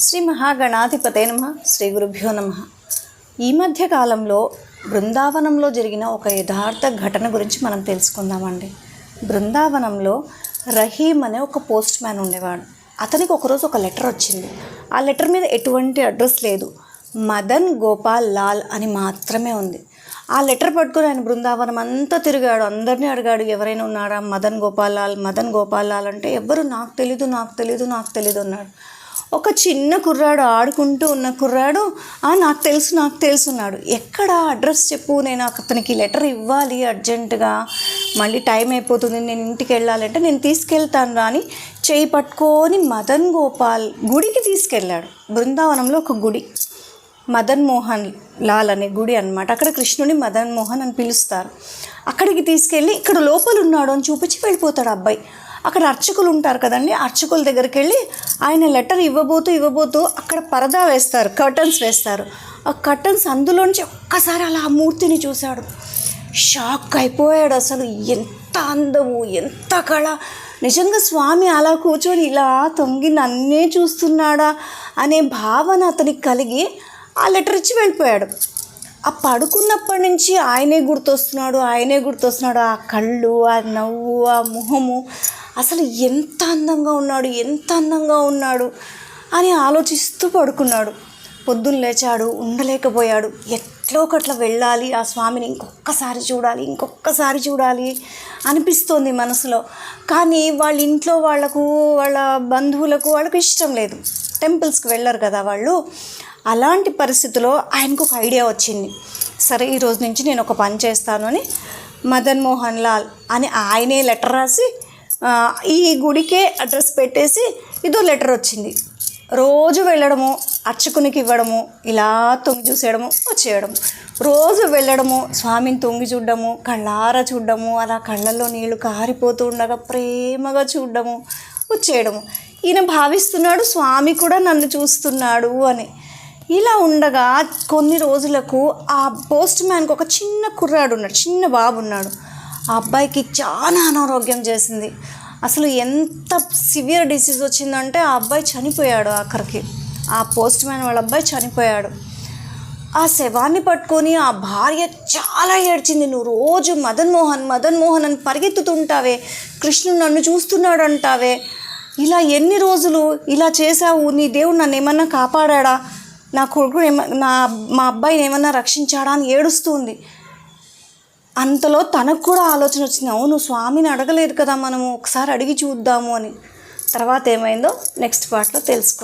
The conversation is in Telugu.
శ్రీ మహాగణాధిపతే నమః. శ్రీ గురుభ్యో నమః. ఈ మధ్య కాలంలో బృందావనంలో జరిగిన ఒక యథార్థ ఘటన గురించి మనం తెలుసుకుందామండి. బృందావనంలో రహీం అనే ఒక పోస్ట్ మ్యాన్ ఉండేవాడు. అతనికి ఒకరోజు ఒక లెటర్ వచ్చింది. ఆ లెటర్ మీద ఎటువంటి అడ్రస్ లేదు, మదన్ గోపాల్ లాల్ అని మాత్రమే ఉంది. ఆ లెటర్ పట్టుకుని ఆయన బృందావనం అంతా తిరిగాడు. అందరినీ అడిగాడు, ఎవరైనా ఉన్నారా మదన్ గోపాల్ లాల్, మదన్ గోపాల్ లాల్ అంటే ఎవ్వరు నాకు తెలీదు అన్నాడు. ఒక చిన్న కుర్రాడు, ఆడుకుంటూ ఉన్న కుర్రాడు, నాకు తెలుసు అన్నాడు. ఎక్కడ అడ్రస్ చెప్పు, నేను అతనికి లెటర్ ఇవ్వాలి అర్జెంటుగా, మళ్ళీ టైం అయిపోతుంది, నేను ఇంటికి వెళ్ళాలంటే నేను తీసుకెళ్తాను రా అని చేయి పట్టుకొని మదన్ గోపాల్ గుడికి తీసుకెళ్ళాడు. బృందావనంలో ఒక గుడి, మదన్ మోహన్ లాల్ అనే గుడి అన్నమాట. అక్కడ కృష్ణుని మదన్ మోహన్ అని పిలుస్తారు. అక్కడికి తీసుకెళ్ళి ఇక్కడ లోపల ఉన్నాడు అని చూపించి వెళ్ళిపోతాడు అబ్బాయి. అక్కడ అర్చకులు ఉంటారు కదండి, అర్చకుల దగ్గరికి వెళ్ళి ఆయన లెటర్ ఇవ్వబోతూ అక్కడ పరదా వేస్తారు, కర్టన్స్ వేస్తారు. ఆ కర్టన్స్ అందులోంచి ఒక్కసారి అలా ఆ మూర్తిని చూశాడు. షాక్ అయిపోయాడు. అసలు ఎంత అందము, ఎంత కళ, నిజంగా స్వామి అలా కూర్చొని ఇలా తొంగి నన్నే చూస్తున్నాడా అనే భావన అతనికి కలిగి ఆ లెటర్ ఇచ్చి వెళ్ళిపోయాడు. ఆ పడుకున్నప్పటి నుంచి ఆయనే గుర్తొస్తున్నాడు. ఆ కళ్ళు, ఆ నవ్వు, ఆ మొహము, అసలు ఎంత అందంగా ఉన్నాడు అని ఆలోచిస్తూ పడుకున్నాడు. పొద్దున్న లేచాడు, ఉండలేకపోయాడు. ఎట్లో ఒకట్లా వెళ్ళాలి, ఆ స్వామిని ఇంకొక్కసారి చూడాలి అనిపిస్తోంది మనసులో. కానీ వాళ్ళ ఇంట్లో వాళ్ళ బంధువులకు ఇష్టం లేదు, టెంపుల్స్కి వెళ్ళరు కదా వాళ్ళు. అలాంటి పరిస్థితిలో ఆయనకు ఒక ఐడియా వచ్చింది. సరే, ఈరోజు నుంచి నేను ఒక పని చేస్తాను అని మదన్ మోహన్ లాల్ అని ఆయనే లెటర్ రాసి ఈ గుడికే అడ్రస్ పెట్టేసి ఇదో లెటర్ వచ్చింది. రోజు వెళ్ళడము, అర్చకునికి ఇవ్వడము, ఇలా తొంగి చూసేయడము, వచ్చేయడము, రోజు వెళ్ళడము, స్వామిని తొంగి చూడడము, కళ్ళారా చూడడము, అలా కళ్ళల్లో నీళ్లు కారిపోతూ ఉండగా ప్రేమగా చూడడము, వచ్చేయడము. ఈయన భావిస్తున్నాడు స్వామి కూడా నన్ను చూస్తున్నాడు అని. ఇలా ఉండగా కొన్ని రోజులకు ఆ పోస్ట్ మ్యాన్కి ఒక చిన్న బాబు ఉన్నాడు. ఆ అబ్బాయికి చాలా అనారోగ్యం చేసింది. అసలు ఎంత సివియర్ డిసీజ్ వచ్చిందంటే ఆ అబ్బాయి చనిపోయాడు. ఆఖరికి ఆ పోస్ట్ మ్యాన్ వాళ్ళ అబ్బాయి చనిపోయాడు. ఆ శవాన్ని పట్టుకొని ఆ భార్య చాలా ఏడ్చింది. నువ్వు రోజు మదన్ మోహన్ అని పరిగెత్తుతుంటావే, కృష్ణుడు నన్ను చూస్తున్నాడు అంటావే, ఇలా ఎన్ని రోజులు ఇలా చేశావు, నీ దేవుడు నన్ను ఏమన్నా కాపాడా, నా కొడుకు మా అబ్బాయిని ఏమన్నా రక్షించాడా అని ఏడుస్తుంది. అంతలో తనకు కూడా ఆలోచన వచ్చింది, అవును స్వామిని అడగలేదు కదా మనము, ఒకసారి అడిగి చూద్దాము అని. తర్వాత ఏమైందో నెక్స్ట్ పార్ట్లో తెలుసుకుందాం.